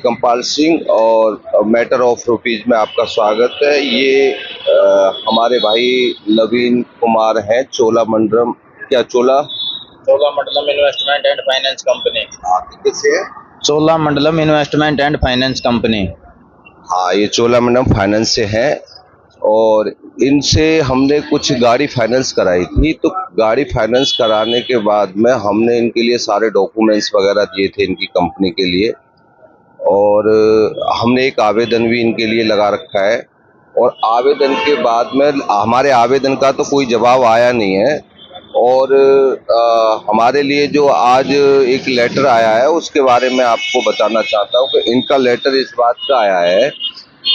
कंपाल सिंह और matter of rupees में आपका स्वागत है। ये हमारे भाई नवीन कुमार हैं, Cholamandalam Cholamandalam investment and finance company. आपके किससे है? Cholamandalam investment and finance company. हाँ, ये चोलामंडलम फाइनेंस से है और इनसे हमने कुछ गाड़ी फाइनेंस कराई थी। तो गाड़ी फाइनेंस कराने के बाद में हमने इनके लिए सारे डॉक्यूमेंट्स वगैरह दिए थे इनकी कंपनी के लिए, और हमने एक आवेदन भी इनके लिए लगा रखा है। और आवेदन के बाद में हमारे आवेदन का तो कोई जवाब आया नहीं है, और हमारे लिए जो आज एक लेटर आया है उसके बारे में आपको बताना चाहता हूँ कि इनका लेटर इस बात का आया है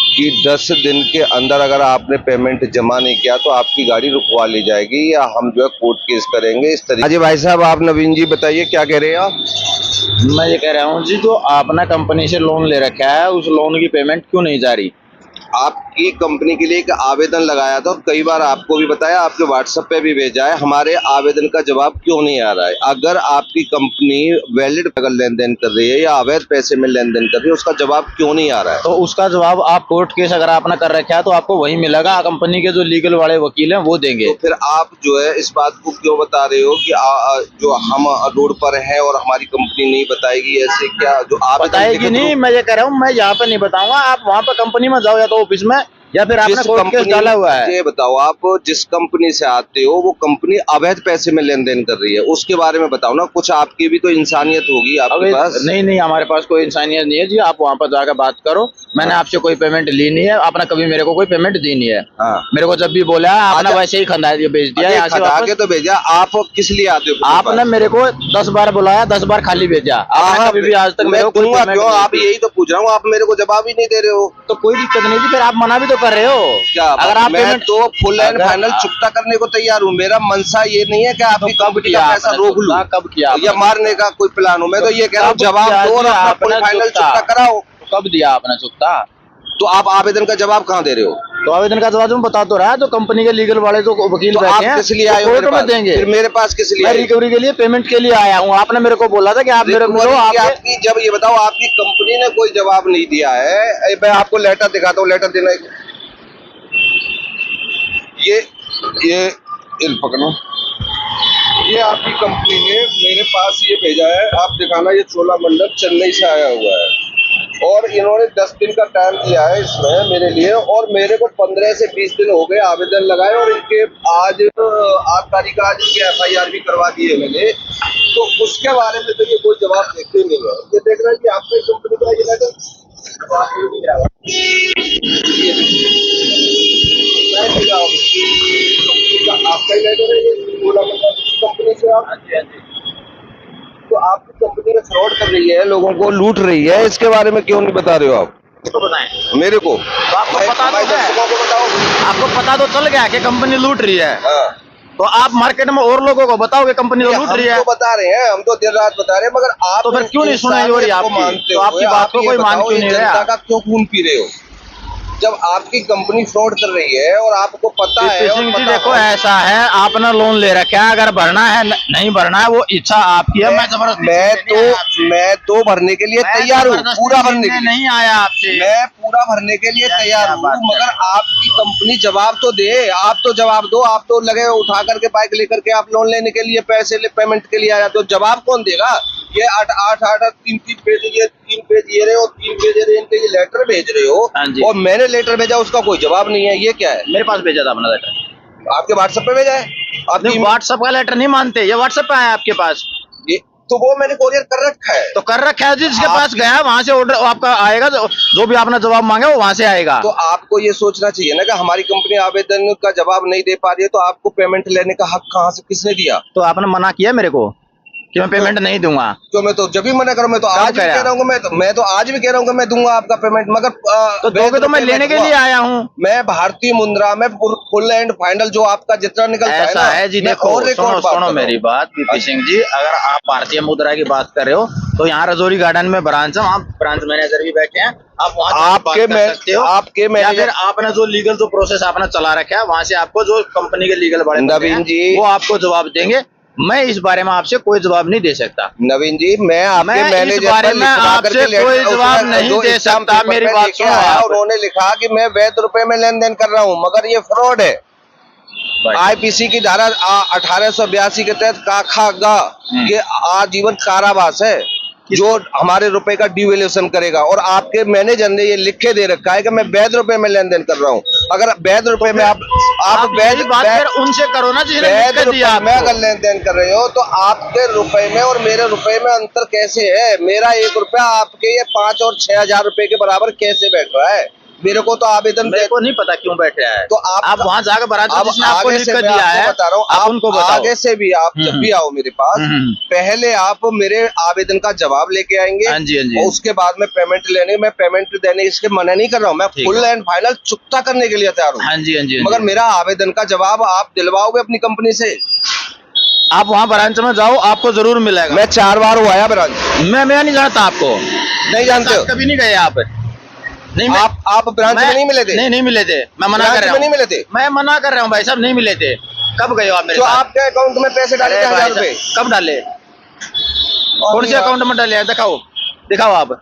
कि 10 दिन के अंदर अगर आपने पेमेंट जमा नहीं किया तो आपकी गाड़ी रुकवा ली जाएगी या हम जो है कोर्ट केस करेंगे, इस तरीके। भाई साहब, आप नवीन जी बताइए क्या कह रहे हैं आप? मैं ये कह रहा हूँ जी, जो आपने कंपनी से लोन ले रखा है उस लोन की पेमेंट क्यों नहीं जा रही? आपकी कंपनी के लिए एक आवेदन लगाया था, कई बार आपको भी बताया, आपके व्हाट्सएप पे भी भेजा है। हमारे आवेदन का जवाब क्यों नहीं आ रहा है? अगर आपकी कंपनी वैलिड अगर लेन देन कर रही है या अवैध पैसे में लेन देन कर रही है, उसका जवाब क्यों नहीं आ रहा है? तो उसका जवाब आप कोर्ट केस अगर आपने कर रखा है तो आपको वही मिलेगा, कंपनी के जो लीगल वाले वकील हैं वो देंगे। तो फिर आप जो है इस बात को क्यों बता रहे हो कि जो हम रोड पर हैं और हमारी कंपनी नहीं बताएगी? ऐसे क्या जो आप बताएगी नहीं? मैं ये कह रहा हूँ, मैं यहाँ पे नहीं बताऊंगा, आप वहाँ पे कंपनी में जाओ या तो ऑफिस में, या फिर आपने कोर्ट केस डाला हुआ है। ये बताओ, आप जिस कंपनी से आते हो वो कंपनी अवैध पैसे में लेन देन कर रही है, उसके बारे में बताओ ना। कुछ आपकी भी तो इंसानियत होगी आपके पास। नहीं, हमारे पास कोई इंसानियत नहीं है जी। आप वहाँ पर जाकर बात करो। मैंने आपसे कोई पेमेंट ली नहीं है, आपने कभी मेरे को कोई पेमेंट दी नहीं है। हाँ। मेरे को जब भी बोला है आपने वैसे ही खंदा भेज दिया। यहाँ से आगे तो भेजा। आप किस लिए आते हो? आपने मेरे को 10 बार बुलाया, 10 बार खाली भेजा। आपने कभी भी आज तक मेरे को क्यों? आप यही तो पूछ रहा हूँ, आप मेरे को जवाब ही नहीं दे रहे हो। तो कोई दिक्कत नहीं जी, फिर आप मना भी तो कर रहे हो। अगर आप मैं तो फुल एंड फाइनल चुकता करने को तैयार हूँ। मेरा मनसा ये नहीं है कि आपकी कंपनी का पैसा रोक लूं। कब किया? या मारने का कोई प्लान हो? मैं तो ये कह रहा हूँ जवाब दो और अपना फुल फाइनल चुकता कराओ। कब दिया आपने चुकता? तो आप आवेदन का जवाब कहाँ दे रहे हो? तो आवेदन का जवाब मैं बता तो रहा है, तो कंपनी के लीगल वाले जो वकील बैठे हैं, किस लिए आए हो? कोर्ट में देंगे। फिर मेरे पास किस लिए? मैं रिकवरी के लिए, पेमेंट के लिए आया हूँ। आपने मेरे को बोला था कि आप मेरे को आपकी जब ये बताओ, आपकी कंपनी ने कोई जवाब नहीं दिया है। मैं आपको लेटर दिखाता हूँ, लेटर देना। ये पकड़ो, ये आपकी कंपनी ने मेरे पास ये भेजा है, आप दिखाना। ये चोलामंडलम चेन्नई से आया हुआ है और इन्होंने 10 दिन का टाइम दिया है इसमें मेरे लिए, और मेरे को 15 से 20 दिन हो गए आवेदन लगाए, और इनके आज 8 तारीख आज इनके FIR भी करवा दी है मैंने। तो उसके बारे में तो ये कोई जवाब देते नहीं है। ये देख रहे हैं कि आपकी कंपनी का ये लेटर आपका ही लेटर है, ये कंपनी से आप। तो आपकी कंपनी में फ्रॉड कर रही है, लोगों को लूट रही है, इसके बारे में क्यों नहीं बता रहे हो आप? तो बताएं मेरे को। तो आपको पता तो दर्शकों को बताओ। आपको पता तो चल गया कि कंपनी लूट रही है। हाँ। तो आप मार्केट में और लोगों को बताओ कि कंपनी तो लूट रही है। हम तो बता रहे हैं, हम तो दिन रात बता रहे हैं, मगर आप तो फिर क्यों नहीं सुनाई हो रही आपकी? तो आपकी बात को कोई मान क्यों नहीं रहा? जनता का क्यों खून पी रहे हो जब आपकी कंपनी फ्रॉड कर रही है और आपको पता है? जी देखो, ऐसा है, आपने लोन ले रखा है, अगर भरना है नहीं भरना है वो इच्छा आपकी है। मैं तो भरने के लिए तैयार हूँ, पूरा भरने के लिए। नहीं आया आपसे, मैं पूरा भरने के लिए तैयार हूँ, मगर आपकी कंपनी जवाब तो दे। आप तो जवाब दो। आप तो लगे उठा करके बाइक लेकर के आप लोन लेने के लिए पेमेंट के लिए आया, तो जवाब कौन देगा? ये 8 3 पेज, ये 3 पेज ये रहे और 3 पेज ये रहे, इनके ये लेटर भेज रहे हो, और मैंने लेटर भेजा उसका कोई जवाब नहीं है। ये क्या है? मेरे पास भेजा था अपना लेटर। आपके व्हाट्सएप पे भेजा है? आपने व्हाट्सएप का लेटर नहीं मानते, ये व्हाट्सएप पे आया आपके पास। तो वो मैंने कोरियर कर रखा है। तो कर रखा है, जिसके पास गया वहां से ऑर्डर आपका आएगा, जो भी आपने जवाब मांगे वो वहां से आएगा। तो आपको ये सोचना चाहिए ना कि हमारी कंपनी आवेदन का जवाब नहीं दे पा रही है, तो आपको पेमेंट लेने का हक कहाँ से, किसने दिया? तो आपने मना किया मेरे को कि मैं पेमेंट नहीं दूंगा। तो मैं तो जब भी मना करूं, मैं तो आज भी कह रहा हूँ, मैं तो आज भी कह रहा हूँ कि मैं दूंगा आपका पेमेमेंट, मगर तो दोगे तो मैं लेने के लिए आया हूँ। मैं भारतीय मुद्रा में फुल एंड फाइनल जो आपका जितना निकलता है ऐसा है जी। देखो, सुनो मेरी बात पीपी सिंह जी, अगर आप भारतीय मुद्रा की बात कर रहे हो तो यहाँ रजौरी गार्डन में ब्रांच है, आप ब्रांच मैनेजर भी बैठे हैं, आप वहाँ आपके मैनेजर, आपने जो लीगल जो प्रोसेस आपने चला रखा है वहाँ से आपको जो कंपनी के लीगल वाले नवीन जी वो आपको जवाब देंगे। मैं इस बारे में आपसे कोई जवाब नहीं दे सकता। नवीन जी, मैं आपके इस मैनेजर बारे पर में लिखवा आपसे करके कोई जवाब उसमें नहीं जो दे स्टाम्प सकता। पेपर मेरी मैं बात लेके सुनो आया, आप। उन्होंने लिखा कि मैं वैध रुपए में लेन देन कर रहा हूँ, मगर ये फ्रॉड है। आईपीसी की धारा 1882 के तहत काखा ये आजीवन कारावास है, जो हमारे रुपए का डिवैल्यूएशन करेगा। और आपके मैनेजर ने ये लिख के दे रखा है कि मैं वैध रुपए में लेन देन कर रहा हूँ। अगर वैध रुपए में आप वैध बात फिर उनसे करो ना, जिसने लिख के दिया में अगर लेन देन कर रहे हो, तो आपके रुपए में और मेरे रुपए में अंतर कैसे है? मेरा 1 रुपया आपके ये 5 और 6 हजार रुपए के बराबर कैसे बैठ रहा है? मेरे को तो आवेदन मेरे को नहीं पता क्यों बैठ रहा है। तो आप वहाँ जाकर बराबर जिसने आपको लिख कर दिया है, बता रहा हूँ, आप उनको बताओ। आगे से भी आप जब भी आओ मेरे पास, पहले आप मेरे आवेदन का जवाब लेके आएंगे। हाँ जी, हाँ जी। और उसके बाद में पेमेंट लेने, मैं पेमेंट देने इसके मना नहीं कर रहा हूँ, मैं फुल एंड फाइनल चुकता करने के लिए तैयार हूँ। हाँ जी, हाँ जी। मगर मेरा आवेदन का जवाब आप दिलवाओगे अपनी कंपनी से? आप वहाँ ब्रांच में जाओ, आपको जरूर मिलेगा। मैं 4 बार हुआ है ब्रांच। मैं नहीं जानता आपको, नहीं जानते हो? कभी नहीं गए आप? नहीं, आप ब्रांच में नहीं मिले थे? नहीं मिले थे, मैं मना कर रहा हूँ। नहीं मिले थे? मैं मना कर रहा हूँ भाई साहब, नहीं मिले थे। कब गए हो आप मेरे तो साथ? आपके अकाउंट में पैसे डाले थे 1000 रुपए? कब डाले? कौन से अकाउंट में डाले? दिखाओ, दिखाओ आप,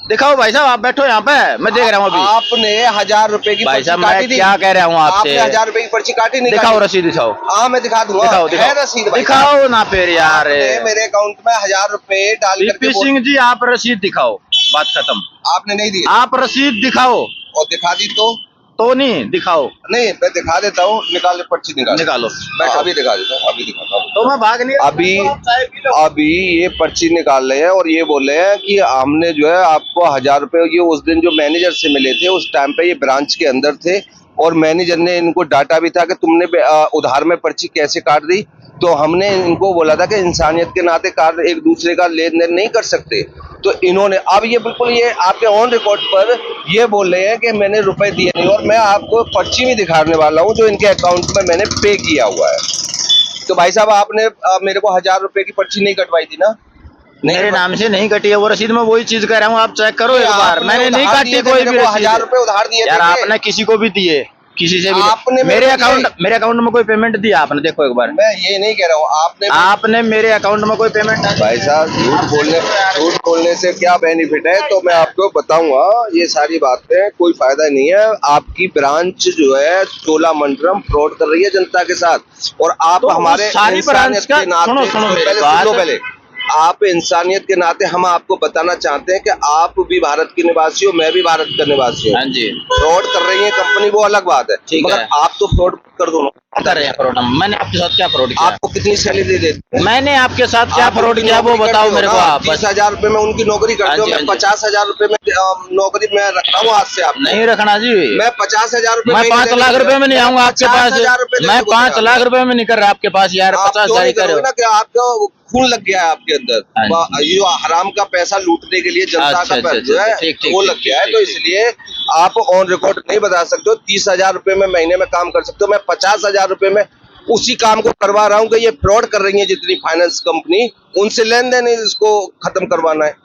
दिखाओ भाई साहब। आप बैठो यहाँ पे, मैं देख रहा हूँ अभी। आपने 1000 रुपए की भाई पर्ची साहब काटी मैं थी? क्या कह रहा हूँ आपसे? आपने 1000 रुपए की पर्ची काटी नहीं? दिखाओ रसीद, दिखाओ। हाँ मैं दिखा दूंगा। दिखाओ, है रसीद भाई दिखाओ ना फिर यार। मेरे अकाउंट में 1000 रुपए डाल करके सिंह जी आप रसीद दिखाओ, बात खत्म। आपने नहीं दी? आप रसीद दिखाओ। और दिखा दी तो नहीं दिखाओ। नहीं, मैं दिखा देता हूँ, निकाल पर्ची निकालो। बैठो, अभी दिखा देता हूँ, अभी दिखाता हूँ। तो मैं भाग नहीं। अभी ये पर्ची निकाल रहे हैं और ये बोल रहे हैं कि हमने जो है आपको 1000 रुपए, ये उस दिन जो मैनेजर से मिले थे उस टाइम पे ये ब्रांच के अंदर थे, और मैनेजर ने इनको डांटा भी था कि तुमने उधार में पर्ची कैसे काट दी। तो हमने इनको बोला था कि इंसानियत के नाते कार्ड एक दूसरे का लेन देन नहीं कर सकते। तो इन्होंने अब ये बिल्कुल ये आपके ऑन रिकॉर्ड पर ये बोल रहे हैं कि मैंने रुपए दिए नहीं, और मैं आपको पर्ची भी दिखाने वाला हूँ जो इनके अकाउंट में मैंने पे किया हुआ है। तो भाई साहब आपने मेरे को 1000 रुपए की पर्ची नहीं कटवाई थी ना? मेरे नाम से नहीं कटी है वो रसीद, में वही चीज कह रहा हूँ, आप चेक करो एक बार। मैंने नहीं काटी कोई भी। 1000 रुपए उधार दिए यार आपने किसी को भी दिए, किसी से भी आपने मेरे अकाउंट में कोई पेमेंट दिया आपने? देखो एक बार। मैं ये नहीं कह रहा हूँ आपने मेरे अकाउंट में कोई पेमेंट? भाई साहब झूठ बोलने से क्या बेनिफिट है, तो मैं आपको बताऊंगा। ये सारी बातें कोई फायदा नहीं है। आपकी ब्रांच जो है चोलामंडलम फ्रॉड कर रही है जनता के साथ, और आप तो हमारे सारी ब्रांच का पहले आप इंसानियत के नाते हम आपको बताना चाहते हैं कि आप भी भारत के निवासी हो, मैं भी भारत का निवासी हूँ। हाँ जी। फ्रॉड कर रही है कंपनी वो अलग बात है, मगर आप तो फ्रॉड कर दो। कर रहे हैं फ्रॉड। मैंने आपके साथ क्या फ्रॉड किया? आपको कितनी सैलरी देते? मैंने आपके साथ क्या फ्रॉड किया वो बताओ मेरे को आप। 30,000 रुपए में उनकी नौकरी करते हो, मैं 50,000 रुपए में नौकरी में रख रहा हूँ आज से। आप नहीं रखना जी। मैं 50,000 रुपए, मैं 5 लाख रुपए में नहीं आऊंगा आपके पास। मैं 5 लाख रुपए में नहीं कर रहा आपके पास यार। 50,000 करो ना, कि आपका खून लग गया है आपके अंदर, ये हराम का पैसा लूटने के लिए जनता का पैसा जो है वो लग गया है। तो इसलिए आप ऑन रिकॉर्ड नहीं बता सकते हो। 30,000 रुपए में महीने में काम कर सकते हो, मैं 50,000 रुपए में उसी काम को करवा रहा हूँ कि ये फ्रॉड कर रही है जितनी फाइनेंस कंपनी, उनसे लेन देन इसको खत्म करवाना है।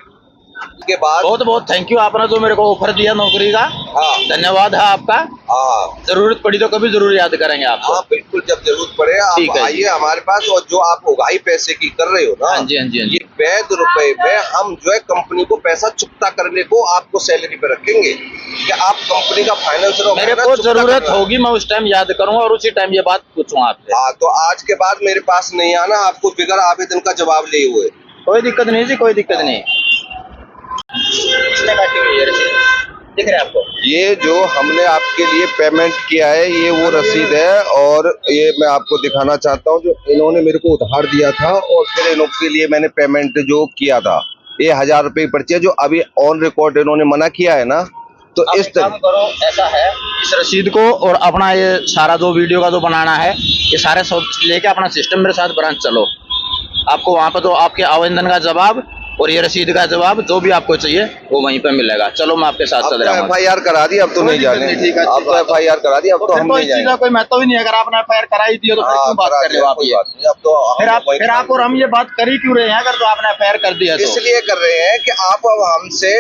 के बाद बहुत बहुत थैंक यू, आपने जो मेरे को ऑफर दिया नौकरी का। हाँ धन्यवाद है आपका। हाँ, जरूरत पड़ी तो कभी जरूर याद करेंगे आपको। हाँ बिल्कुल, जब जरूरत पड़े आप आइए हमारे पास। और जो आप उगाही पैसे की कर रहे हो ना, हाँ जी, हाँ जी, हाँ जी। ये वैध रुपए में हम जो है कंपनी को पैसा चुकता करने को आपको सैलरी पे रखेंगे कि आप कंपनी का फाइनेंस। मेरे को जरूरत होगी मैं उस टाइम याद करूंगा और उसी टाइम ये बात पूछूंगा आपसे। हाँ, तो आज के बाद मेरे पास नहीं आना, आपको बिगर आवेदन का जवाब लिए हुए। कोई दिक्कत नहीं जी, कोई दिक्कत नहीं। दिख रहा है आपको? ये जो हमने आपके लिए पेमेंट किया है ये वो रसीद है, और ये मैं आपको दिखाना चाहता हूँ जो इन्होंने मेरे को उधार दिया था, और फिर इनके लिए मैंने पेमेंट जो किया था। ये 1000 रुपए की पर्ची है जो अभी ऑन रिकॉर्ड इन्होंने मना किया है ना। तो इस तरह करो, ऐसा है, इस रसीद को और अपना ये सारा जो वीडियो का जो बनाना है ये सारे सब लेके अपना सिस्टम मेरे साथ ब्रांच चलो। आपको वहाँ पर तो आपके आवेदन का जवाब और ये रसीद का जवाब जो भी आपको चाहिए वो वहीं पे मिलेगा। चलो मैं आपके साथ चल रहा हूँ। FIR करा दी, अब तो नहीं जाने। अब तो FIR करा दी, अब तो हम नहीं जाएंगे। कोई महत्व ही नहीं। अगर आपने FIR कराई थी तो फिर क्यों बात कर रहे हो आप? ये अब तो फिर आप और हम ये बात कर ही क्यों रहे हैं? अगर तो आपने FIR कर दिया तो इसलिए कर रहे हैं कि आप अब हमसे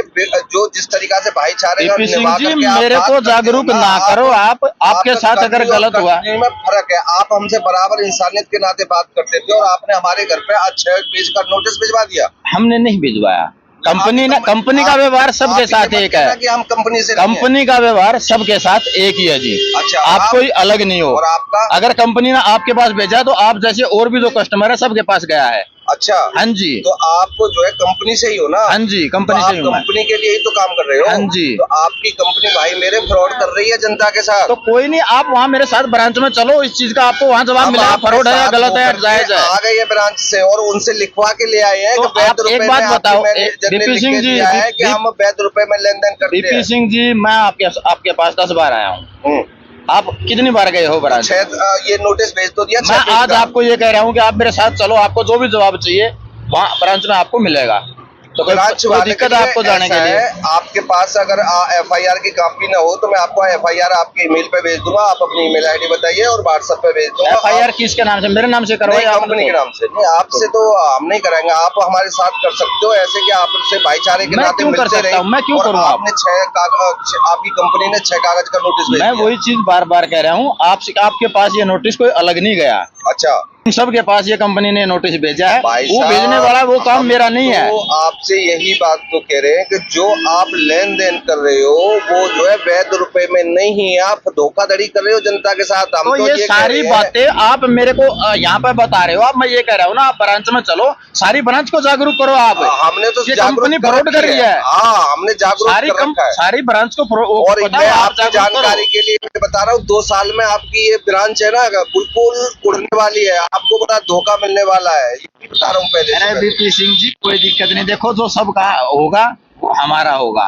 जो जिस तरीका से भाईचारे का निभा करके मेरे को जागरूक ना करो। आपके साथ अगर गलत हुआ में फर्क है। आप हमसे बराबर इंसानियत के नाते बात करते थे और आपने हमारे घर पे आज 6 पेज का नोटिस भिजवा दिया। हमने नहीं भिजवाया। कंपनी का व्यवहार सबके साथ एक है कि हम कंपनी से कंपनी का व्यवहार सबके साथ एक ही है जी। अच्छा, आप कोई अलग नहीं हो। और आपका अगर कंपनी ने आपके पास भेजा तो आप जैसे और भी जो कस्टमर है सबके पास गया है। अच्छा, हाँ जी। तो आप जो है कंपनी से ही हो ना? हाँ जी, कंपनी से ही हूँ। कंपनी के लिए ही तो काम कर रहे हो। हाँ जी। तो आपकी कंपनी भाई मेरे फ्रॉड कर रही है जनता के साथ। तो कोई नहीं, आप वहाँ मेरे साथ ब्रांच में चलो, इस चीज का आपको वहाँ जवाब मिलेगा। फ्रॉड है या गलत है, जायज है। आ गए ये ब्रांच से और उनसे लिखवा के ले आए हैं। तो आप एक बात बताओ बीपी सिंह जी, कि हम वैध रुपए में लेन देन करते हैं। बीपी सिंह जी, मैं आपके पास 10 बार आया हूँ। आप कितनी बार गए हो ब्रांच? ये नोटिस भेज तो दिया। मैं आज आपको ये कह रहा हूँ कि आप मेरे साथ चलो, आपको जो भी जवाब चाहिए वहाँ ब्रांच में आपको मिलेगा। तो कोई दिक्कत है आपको जाने के लिए? आपके पास अगर FIR की कॉपी ना हो तो मैं आपको FIR आपके ईमेल पे भेज दूंगा। आप अपनी ईमेल ID बताइए और WhatsApp पे भेज दूंगा। FIR किसके नाम से? मेरे नाम से करवाइए। कंपनी के नाम से नहीं, आपसे तो हम नहीं कराएंगे। आप हमारे साथ कर सकते हो ऐसे कि आपसे भाईचारे के नाते मिलते रहे। मैं क्यों करूँ? आपने 6 कागज, आपकी कंपनी ने 6 कागज का नोटिस भेजा। मैं वही चीज बार बार कह रहा हूँ, आपके पास ये नोटिस कोई अलग नहीं गया। अच्छा, सबके पास ये कंपनी ने नोटिस भेजा है। वो भेजने वाला वो काम मेरा नहीं है। तो आपसे यही बात तो कह रहे हैं कि जो आप लेन देन कर रहे हो वो जो है वैध रुपए में नहीं है। आप धोखाधड़ी कर रहे हो जनता के साथ। हम तो ये सारी बातें आप मेरे को यहाँ पे बता रहे हो। आप मैं ये कह रहा हूँ ना, आप ब्रांच में चलो, सारी ब्रांच को जागरूक करो। आप हमने तो कंपनी फ्रॉड कर रही है। हमने जागरूक सारी ब्रांच को। और मैं आपकी जानकारी के लिए मैं बता रहा हूँ, 2 साल में आपकी ये ब्रांच है ना बिल्कुल उड़ने वाली है। आपको बड़ा धोखा मिलने वाला है, ये बता रहा हूँ पहले। अरे बीपी सिंह जी, कोई दिक्कत नहीं। देखो, जो सबका होगा वो हमारा होगा।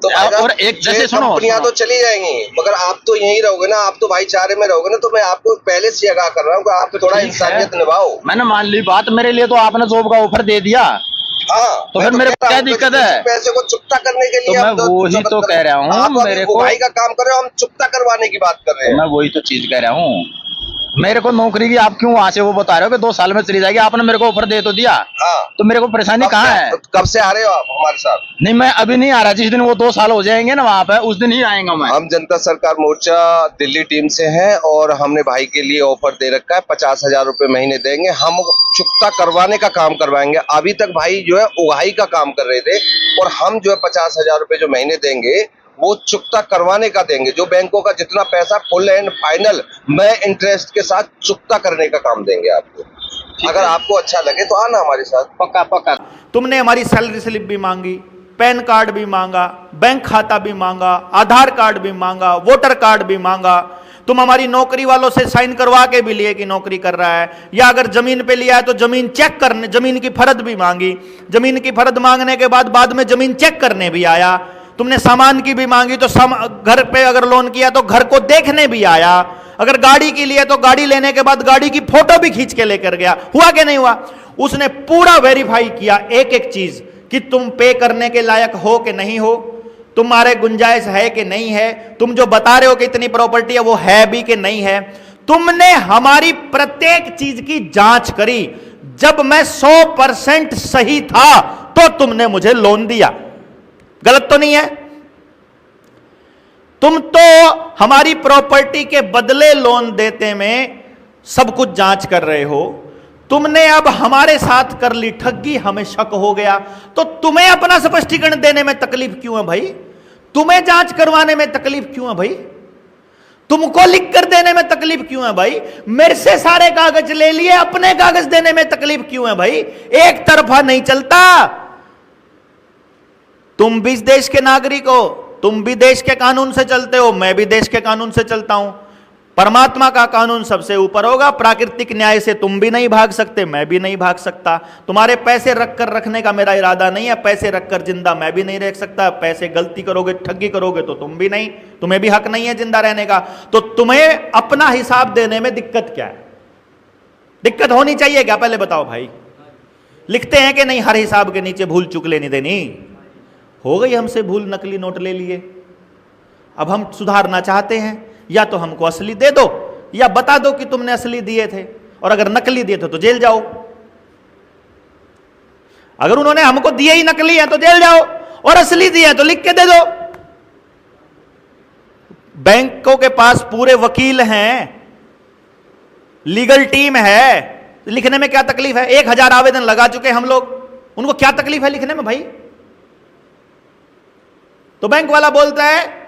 तो और एक जैसे सुनो, कंपनियां तो चली जाएंगी मगर आप तो यहीं रहोगे ना। आप तो भाईचारे में रहोगे ना। तो मैं आपको पहले से आगाह कर रहा हूँ कि आप थोड़ा इंसानियत निभाओ। मैंने मान ली बात, मेरे लिए तो आपने जॉब का ऑफर दे दिया। हाँ, तो फिर मेरे को क्या दिक्कत है? पैसे को चुकता करने के लिए तो मैं वही तो कह रहा हूँ, मेरे को भाई का काम कर रहे हो, हम चुकता करवाने की बात कर रहे हैं। मैं वही तो चीज कह रहा हूँ। मेरे को नौकरी की आप क्यों वहां से वो बता रहे हो कि 2 साल में चली जाएगी? आपने मेरे को ऑफर दे तो दिया। हाँ, तो मेरे को परेशानी कहाँ है? कब से आ रहे हो आप हमारे साथ? नहीं, मैं अभी नहीं आ रहा। जिस दिन वो 2 साल हो जाएंगे ना वहाँ पे, उस दिन ही आएगा मैं। हम जनता सरकार मोर्चा दिल्ली टीम से हैं और हमने भाई के लिए ऑफर दे रखा है। 50,000 रुपए महीने देंगे। हम चुकता करवाने का काम करवाएंगे। अभी तक भाई जो है उगाही का काम कर रहे थे और हम जो है 50,000 रुपए जो महीने देंगे वो चुकता करवाने का देंगे। जो बैंकों का जितना पैसा फुल एंड फाइनल मैं इंटरेस्ट के साथ चुकता करने का काम देंगे आपको। अगर आपको अच्छा लगे तो आना हमारे साथ। पक्का पक्का। तुमने हमारी सैलरी स्लिप भी मांगी, पैन कार्ड भी मांगा, बैंक खाता भी मांगा, आधार कार्ड भी मांगा, वोटर कार्ड भी मांगा। तुम हमारी नौकरी वालों से साइन करवा के भी लिए कि नौकरी कर रहा है। या अगर जमीन पे लिया है तो जमीन चेक करने, जमीन की फर्द भी मांगी। जमीन की फर्द मांगने के बाद में जमीन चेक करने भी आया। तुमने सामान की भी मांगी तो घर पे अगर लोन किया तो घर को देखने भी आया। अगर गाड़ी के लिए तो गाड़ी लेने के बाद गाड़ी की फोटो भी खींच के लेकर गया। हुआ कि नहीं हुआ? उसने पूरा वेरीफाई किया एक एक चीज कि तुम पे करने के लायक हो कि नहीं हो, तुम्हारे गुंजाइश है कि नहीं है, तुम जो बता रहे हो कि इतनी प्रॉपर्टी है वो है भी कि नहीं है। तुमने हमारी प्रत्येक चीज की जांच करी। जब मैं 100% सही था तो तुमने मुझे लोन दिया। गलत तो नहीं है? तुम तो हमारी प्रॉपर्टी के बदले लोन देते में सब कुछ जांच कर रहे हो। तुमने अब हमारे साथ कर ली ठगी, हमें शक हो गया। तो तुम्हें अपना स्पष्टीकरण देने में तकलीफ क्यों है भाई? तुम्हें जांच करवाने में तकलीफ क्यों है भाई? तुमको लिख कर देने में तकलीफ क्यों है भाई? मेरे से सारे कागज ले लिए, अपने कागज देने में तकलीफ क्यों है भाई? एक तरफा नहीं चलता। तुम भी इस देश के नागरिक हो, तुम भी देश के कानून से चलते हो, मैं भी देश के कानून से चलता हूं। परमात्मा का कानून सबसे ऊपर होगा। प्राकृतिक न्याय से तुम भी नहीं भाग सकते, मैं भी नहीं भाग सकता। तुम्हारे पैसे रखकर रखने का मेरा इरादा नहीं है। पैसे रखकर जिंदा मैं भी नहीं रह सकता। पैसे गलती करोगे, ठगी करोगे तो तुम भी नहीं, तुम्हें भी हक नहीं है जिंदा रहने का। तो तुम्हें अपना हिसाब देने में दिक्कत क्या है? दिक्कत होनी चाहिए क्या? पहले बताओ भाई। लिखते हैं कि नहीं, हर हिसाब के नीचे भूल चूक लेनी देनी। हो गई हमसे भूल, नकली नोट ले लिए, अब हम सुधारना चाहते हैं, या तो हमको असली दे दो या बता दो कि तुमने असली दिए थे, और अगर नकली दिए थे तो जेल जाओ। अगर उन्होंने हमको दिए ही नकली है तो जेल जाओ, और असली दिए तो लिख के दे दो। बैंकों के पास पूरे वकील हैं, लीगल टीम है, लिखने में क्या तकलीफ है? 1000 आवेदन लगा चुके हम लोग, उनको क्या तकलीफ है लिखने में भाई? तो बैंक वाला बोलता है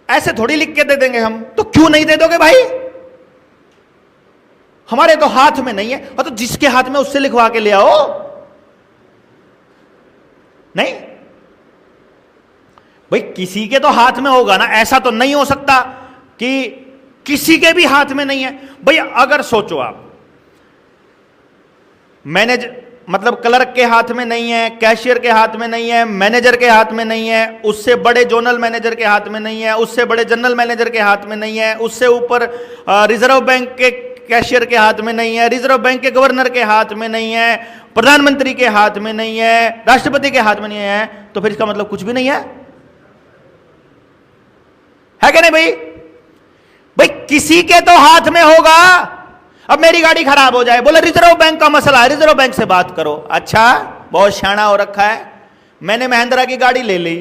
ऐसे थोड़ी लिख के दे देंगे हम। तो क्यों नहीं दे दोगे भाई? हमारे तो हाथ में नहीं है। तो जिसके हाथ में उससे लिखवा के ले आओ। नहीं भाई, किसी के तो हाथ में होगा ना, ऐसा तो नहीं हो सकता कि किसी के भी हाथ में नहीं है। भाई अगर सोचो आप, मतलब क्लर्क के हाथ में नहीं है, कैशियर के हाथ में नहीं है, मैनेजर के हाथ में नहीं है, उससे बड़े जोनल मैनेजर के हाथ में नहीं है, उससे बड़े जनरल मैनेजर के हाथ में नहीं है, उससे ऊपर रिजर्व बैंक के कैशियर के हाथ में नहीं है, रिजर्व बैंक के गवर्नर के हाथ में नहीं है, प्रधानमंत्री के हाथ में नहीं है, राष्ट्रपति के हाथ में नहीं है, तो फिर इसका मतलब कुछ भी नहीं है कि नहीं भाई? भाई किसी के तो हाथ में होगा। अब मेरी गाड़ी खराब हो जाए, बोले रिजर्व बैंक का मसला है, रिजर्व बैंक से बात करो। अच्छा, बहुत शाना हो रखा है। मैंने महिंद्रा की गाड़ी ले ली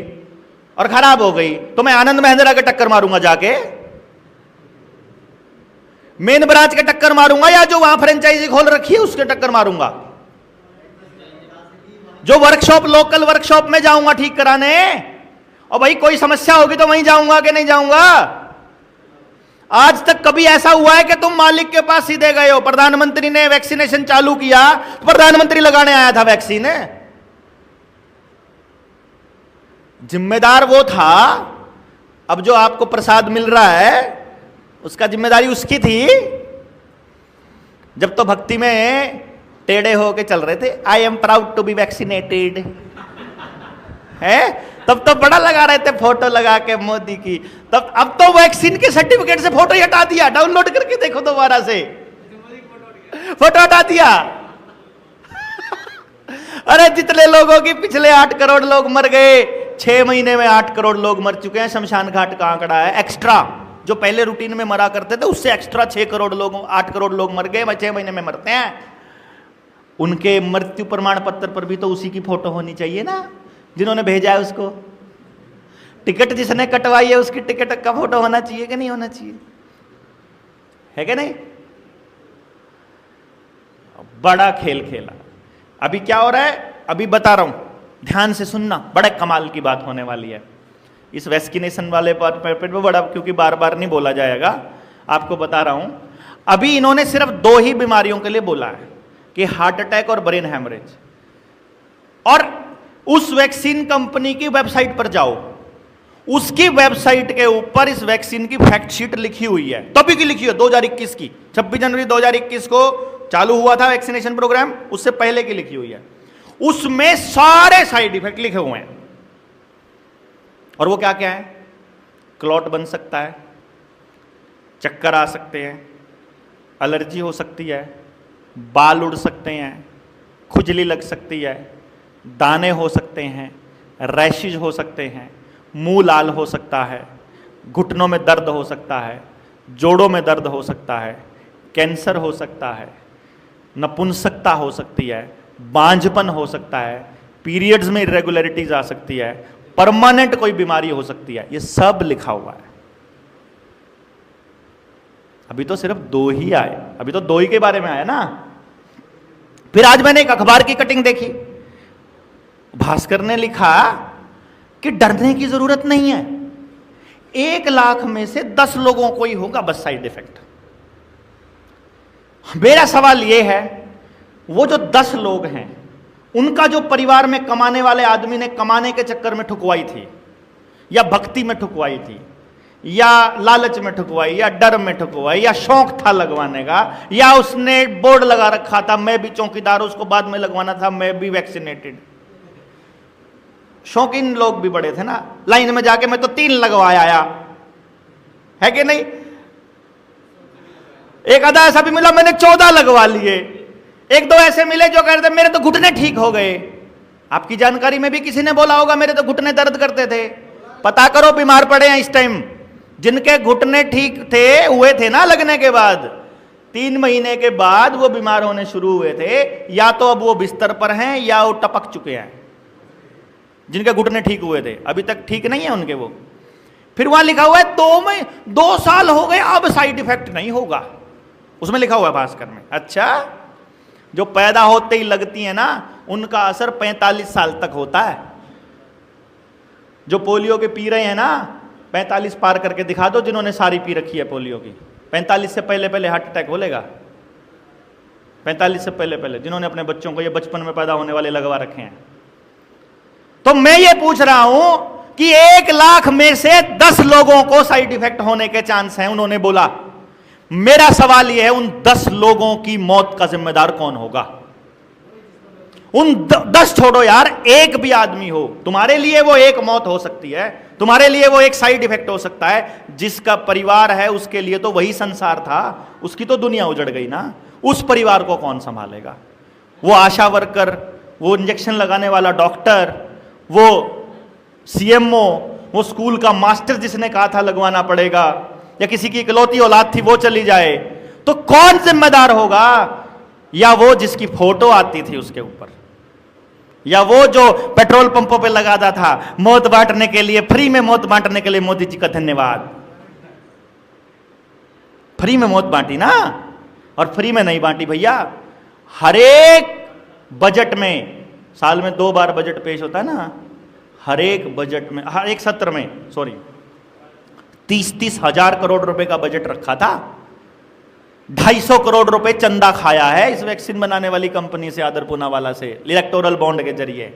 और खराब हो गई, तो मैं आनंद महिंद्रा के टक्कर मारूंगा जाके, मेन ब्रांच के टक्कर मारूंगा, या जो वहां फ्रेंचाइजी खोल रखी है उसके टक्कर मारूंगा? जो वर्कशॉप, लोकल वर्कशॉप में जाऊंगा ठीक कराने। और भाई कोई समस्या होगी तो वहीं जाऊंगा कि नहीं जाऊंगा? आज तक कभी ऐसा हुआ है कि तुम मालिक के पास सीधे गए हो? प्रधानमंत्री ने वैक्सीनेशन चालू किया, प्रधानमंत्री लगाने आया था वैक्सीन, जिम्मेदार वो था। अब जो आपको प्रसाद मिल रहा है उसका जिम्मेदारी उसकी थी। जब तो भक्ति में टेढ़े होके चल रहे थे, I am proud to be vaccinated, है, तब तो बड़ा लगा रहे थे फोटो लगा के मोदी की। तब अब तो वैक्सीन के सर्टिफिकेट से फोटो ही हटा दिया, डाउनलोड करके देखो दोबारा से, फोटो हटा दिया। अरे जितने लोगों की पिछले 8 करोड़ लोग मर गए, 6 महीने में 8 करोड़ लोग मर चुके हैं। शमशान घाट का आंकड़ा है, एक्स्ट्रा जो पहले रूटीन में मरा करते थे उससे एक्स्ट्रा 6 करोड़ लोग, 8 करोड़ लोग मर गए, 6 महीने में मरते हैं। उनके मृत्यु प्रमाण पत्र पर भी तो उसी की फोटो होनी चाहिए ना, जिन्होंने भेजा है उसको। टिकट जिसने कटवाई है उसकी टिकट का फोटो होना चाहिए कि नहीं होना चाहिए? है कि नहीं? बड़ा खेल खेला। अभी क्या हो रहा है, अभी बता रहा हूं, ध्यान से सुनना, बड़ा कमाल की बात होने वाली है इस वैक्सीनेशन वाले पर बड़ा, क्योंकि बार बार नहीं बोला जाएगा, आपको बता रहा हूं। अभी इन्होंने सिर्फ 2 ही बीमारियों के लिए बोला है कि हार्ट अटैक और ब्रेन हैमरेज। और उस वैक्सीन कंपनी की वेबसाइट पर जाओ, उसकी वेबसाइट के ऊपर इस वैक्सीन की फैक्ट शीट लिखी हुई है, तभी की लिखी है 2021 की, 26 जनवरी 2021 को चालू हुआ था वैक्सीनेशन प्रोग्राम, उससे पहले की लिखी हुई है। उसमें सारे साइड इफेक्ट लिखे हुए हैं। और वो क्या क्या है? क्लॉट बन सकता है, चक्कर आ सकते हैं, एलर्जी हो सकती है, बाल उड़ सकते हैं, खुजली लग सकती है, दाने हो सकते हैं, रैशेज हो सकते हैं, मुंह लाल हो सकता है, घुटनों में दर्द हो सकता है, जोड़ों में दर्द हो सकता है, कैंसर हो सकता है, नपुंसकता हो सकती है, बांझपन हो सकता है, पीरियड्स में इरेगुलरिटीज आ सकती है, परमानेंट कोई बीमारी हो सकती है। ये सब लिखा हुआ है। अभी तो सिर्फ 2 ही आए, अभी तो 2 ही के बारे में आया ना। फिर आज मैंने एक अखबार की कटिंग देखी, भास्कर ने लिखा कि डरने की जरूरत नहीं है, 1 लाख में से 10 लोगों को ही होगा बस साइड इफेक्ट। मेरा सवाल यह है, वो जो 10 लोग हैं उनका जो परिवार में कमाने वाले आदमी ने कमाने के चक्कर में ठुकवाई थी, या भक्ति में ठुकवाई थी, या लालच में ठुकवाई, या डर में ठुकवाई, या शौक था लगवाने का, या उसने बोर्ड लगा रखा था मैं भी चौकीदार, उसको बाद में लगवाना था मैं भी वैक्सीनेटेड। शौकीन लोग भी बड़े थे ना, लाइन में जाके मैं तो 3 लगवाया आया, है कि नहीं? एक आधा ऐसा भी मिला मैंने 14 लगवा लिए। एक दो ऐसे मिले जो कह रहे थे मेरे तो घुटने ठीक हो गए। आपकी जानकारी में भी किसी ने बोला होगा मेरे तो घुटने दर्द करते थे। पता करो बीमार पड़े हैं इस टाइम। जिनके घुटने ठीक थे हुए थे ना लगने के बाद, 3 महीने के बाद वो बीमार होने शुरू हुए थे, या तो अब वो बिस्तर पर हैं या वो टपक चुके हैं। जिनके घुटने ठीक हुए थे अभी तक ठीक नहीं है उनके वो। फिर वहां लिखा हुआ है 2 साल हो गए अब साइड इफेक्ट नहीं होगा, उसमें लिखा हुआ है भास्कर में। अच्छा, जो पैदा होते ही लगती है ना उनका असर 45 साल तक होता है। जो पोलियो के पी रहे हैं ना 45 पार करके दिखा दो, जिन्होंने सारी पी रखी है पोलियो की। 45 से पहले पहले हार्ट अटैक हो लेगा। 45 से पहले पहले जिन्होंने अपने बच्चों को ये बचपन में पैदा होने वाले लगवा रखे हैं। तो मैं ये पूछ रहा हूं कि 1 लाख में से 10 लोगों को साइड इफेक्ट होने के चांस हैं, उन्होंने बोला। मेरा सवाल यह है उन 10 लोगों की मौत का जिम्मेदार कौन होगा? उन 10 छोड़ो यार, एक भी आदमी हो, तुम्हारे लिए वो एक मौत हो सकती है, तुम्हारे लिए वो एक साइड इफेक्ट हो सकता है। जिसका परिवार है उसके लिए तो वही संसार था, उसकी तो दुनिया उजड़ गई ना। उस परिवार को कौन संभालेगा? वो आशा वर्कर, वो इंजेक्शन लगाने वाला डॉक्टर, वो सीएमओ, वो स्कूल का मास्टर जिसने कहा था लगवाना पड़ेगा, या किसी की इकलौती औलाद थी वो चली जाए, तो कौन जिम्मेदार होगा? या वो जिसकी फोटो आती थी उसके ऊपर, या वो जो पेट्रोल पंपों पे लगाता था मौत बांटने के लिए, फ्री में मौत बांटने के लिए मोदी जी का धन्यवाद। फ्री में मौत बांटी ना, और फ्री में नहीं बांटी भैया। हर एक बजट में, साल में 2 बार बजट पेश होता है ना, हर एक बजट में, हर एक सत्र में 30-30 हजार करोड़ रुपए का बजट रखा था। 250 करोड़ रुपए चंदा खाया है इस वैक्सीन बनाने वाली कंपनी से, आदर पूनावाला से, इलेक्टोरल बॉन्ड के जरिए।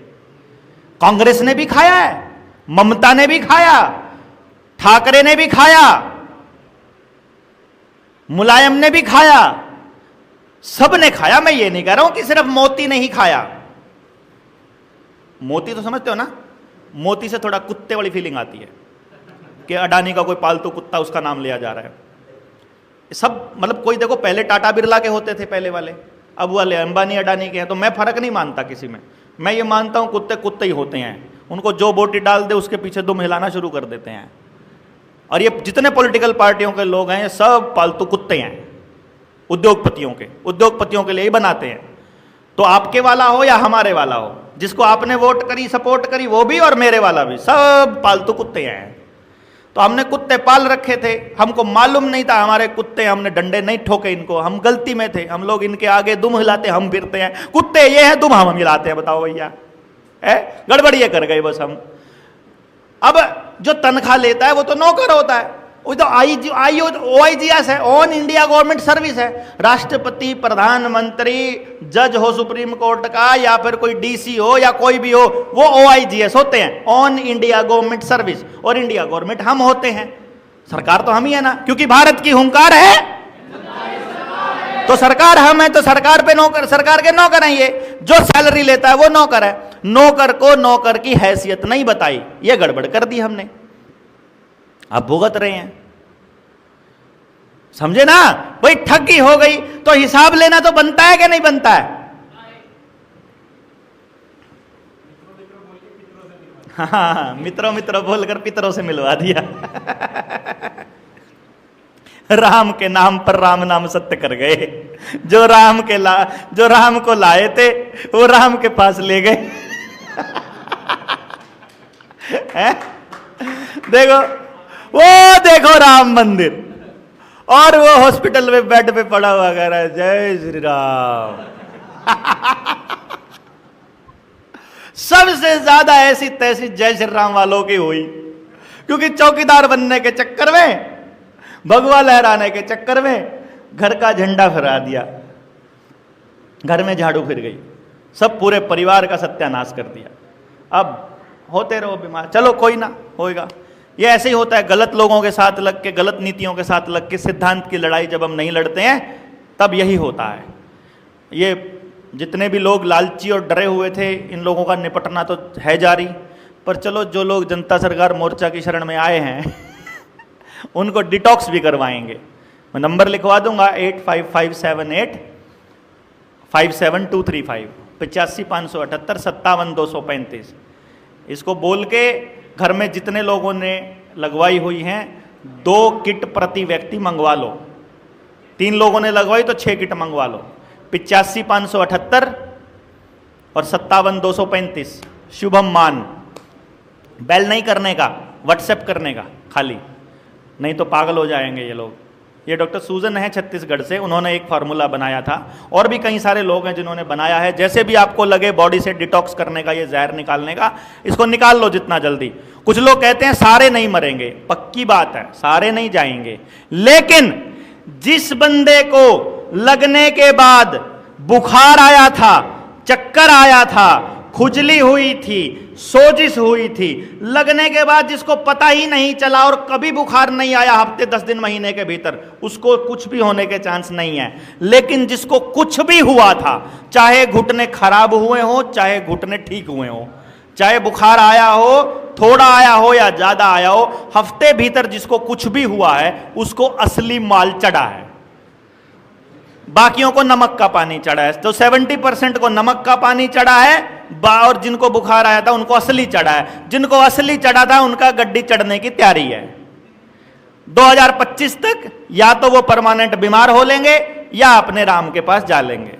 कांग्रेस ने भी खाया है, ममता ने भी खाया, ठाकरे ने भी खाया, मुलायम ने भी खाया, सब ने खाया। मैं ये नहीं कह रहा हूं कि सिर्फ मोती ने ही खाया। मोती तो समझते हो ना, मोती से थोड़ा कुत्ते वाली फीलिंग आती है कि अडानी का कोई पालतू कुत्ता उसका नाम लिया जा रहा है। सब मतलब कोई देखो, पहले टाटा बिरला के होते थे पहले वाले, अब वाले अंबानी अडानी के हैं। तो मैं फर्क नहीं मानता किसी में, मैं ये मानता हूं कुत्ते कुत्ते ही होते हैं। उनको जो बोटी डाल दे उसके पीछे दुम हिलाना शुरू कर देते हैं। और ये जितने पॉलिटिकल पार्टियों के लोग हैं ये सब पालतू कुत्ते हैं, उद्योगपतियों के लिए ही बनाते हैं। तो आपके वाला हो या हमारे वाला हो, जिसको आपने वोट करी, सपोर्ट करी, वो भी और मेरे वाला भी, सब पालतू कुत्ते हैं। तो हमने कुत्ते पाल रखे थे, हमको मालूम नहीं था हमारे कुत्ते, हमने डंडे नहीं ठोके इनको, हम गलती में थे। हम लोग इनके आगे दुम हिलाते हम फिरते हैं, कुत्ते ये हैं दुम हम हिलाते हैं। बताओ भैया, गड़बड़िए कर गए बस हम। अब जो तनख्वाह लेता है वो तो नौकर होता है, वो तो OIGS है, ऑन इंडिया गवर्नमेंट सर्विस है। राष्ट्रपति, प्रधानमंत्री, जज हो सुप्रीम कोर्ट का, या फिर कोई DC हो या कोई भी हो, वो OIGS होते हैं, ऑन इंडिया गवर्नमेंट सर्विस। और इंडिया गवर्नमेंट हम होते हैं, सरकार तो हम ही है ना, क्योंकि भारत की हुंकार है तो सरकार हम है, तो सरकार पे नौकर, सरकार के नौकर हैं ये। जो सैलरी लेता है वो नौकर है, नौकर को नौकर की हैसियत नहीं बताई, ये गड़बड़ कर दी हमने, अब भुगत रहे हैं। समझे ना भाई, ठगी हो गई तो हिसाब लेना तो बनता है कि नहीं बनता है? हाँ, मित्रों मित्रों बोलकर पितरों से मिलवा दिया। राम के नाम पर राम नाम सत्य कर गए। जो राम को लाए थे वो राम के पास ले गए। देखो राम मंदिर, और वो हॉस्पिटल में बेड पे पड़ा हुआ कह रहा है जय श्री राम। सबसे ज्यादा ऐसी तैसी जय श्री राम वालों की हुई, क्योंकि चौकीदार बनने के चक्कर में, भगवा लहराने के चक्कर में घर का झंडा फहरा दिया, घर में झाड़ू फिर गई, सब पूरे परिवार का सत्यानाश कर दिया। अब होते रहो बीमार, चलो कोई ना, होएगा। ये ऐसे ही होता है, गलत लोगों के साथ लग के, गलत नीतियों के साथ लग के सिद्धांत की लड़ाई जब हम नहीं लड़ते हैं तब यही होता है। ये जितने भी लोग लालची और डरे हुए थे, इन लोगों का निपटना तो है जारी। पर चलो, जो लोग जनता सरकार मोर्चा की शरण में आए हैं उनको डिटॉक्स भी करवाएंगे। मैं नंबर लिखवा दूंगा 85578 57235 85,578 57,235। इसको बोल के घर में जितने लोगों ने लगवाई हुई हैं 2 किट प्रति व्यक्ति मंगवा लो। 3 लोगों ने लगवाई तो 6 किट मंगवा लो। 85,578 और 57,235। शुभम मान। बेल नहीं करने का, व्हाट्सएप करने का खाली, नहीं तो पागल हो जाएंगे ये लोग। ये डॉक्टर सूजन है छत्तीसगढ़ से, उन्होंने एक फार्मूला बनाया था, और भी कई सारे लोग हैं जिन्होंने बनाया है। जैसे भी आपको लगे बॉडी से डिटॉक्स करने का, ये जहर निकालने का, इसको निकाल लो जितना जल्दी। कुछ लोग कहते हैं सारे नहीं मरेंगे, पक्की बात है सारे नहीं जाएंगे, लेकिन जिस बंदे को लगने के बाद बुखार आया था, चक्कर आया था, खुजली हुई थी, सोजिश हुई थी, लगने के बाद जिसको पता ही नहीं चला और कभी बुखार नहीं आया हफ्ते 10 दिन महीने के भीतर, उसको कुछ भी होने के चांस नहीं है। लेकिन जिसको कुछ भी हुआ था, चाहे घुटने खराब हुए हो, चाहे घुटने ठीक हुए हो, चाहे बुखार आया हो, थोड़ा आया हो या ज्यादा आया हो, हफ्ते भीतर जिसको कुछ भी हुआ है उसको असली माल चढ़ा है। बाकियों को नमक का पानी चढ़ा है। तो 70% को नमक का पानी चढ़ा है, और जिनको बुखार आया था उनको असली चढ़ा है। जिनको असली चढ़ा था उनका गड्डी चढ़ने की तैयारी है। 2025 तक या तो वो परमानेंट बीमार हो लेंगे या अपने राम के पास जा लेंगे।